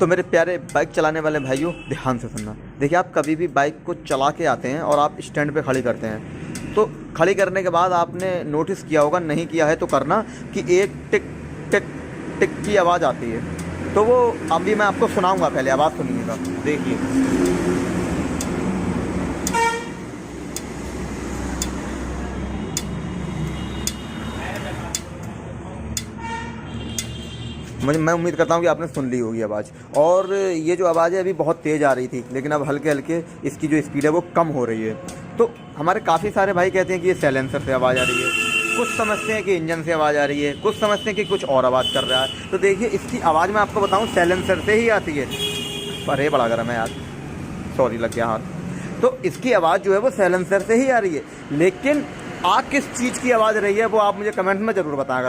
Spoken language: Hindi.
तो मेरे प्यारे बाइक चलाने वाले भाइयों, ध्यान से सुनना। देखिए, आप कभी भी बाइक को चला के आते हैं और आप स्टैंड पे खड़ी करते हैं, तो खड़ी करने के बाद आपने नोटिस किया होगा, नहीं किया है तो करना, कि एक टिक टिक टिक की आवाज़ आती है। तो वो अभी मैं आपको सुनाऊंगा, पहले आवाज़ सुनिएगा। देखिए, मैं उम्मीद करता हूँ कि आपने सुन ली होगी आवाज़। और ये जो आवाज़ है अभी बहुत तेज़ आ रही थी, लेकिन अब हल्के हल्के इसकी जो स्पीड है वो कम हो रही है। तो हमारे काफ़ी सारे भाई कहते हैं कि ये साइलेंसर से आवाज़ आ रही है, कुछ समझते हैं कि इंजन से आवाज़ आ रही है, कुछ समझते हैं कि कुछ और आवाज़ कर रहा है। तो देखिए, इसकी आवाज़ मैं आपको बताऊँ साइलेंसर से ही आती है। अरे बड़ा गर्म है यार, सॉरी लग गया हाथ। तो इसकी आवाज़ जो है वो साइलेंसर से ही आ रही है, लेकिन किस चीज़ की आवाज़ रही है वो आप मुझे कमेंट में ज़रूर बताएं। अगर आप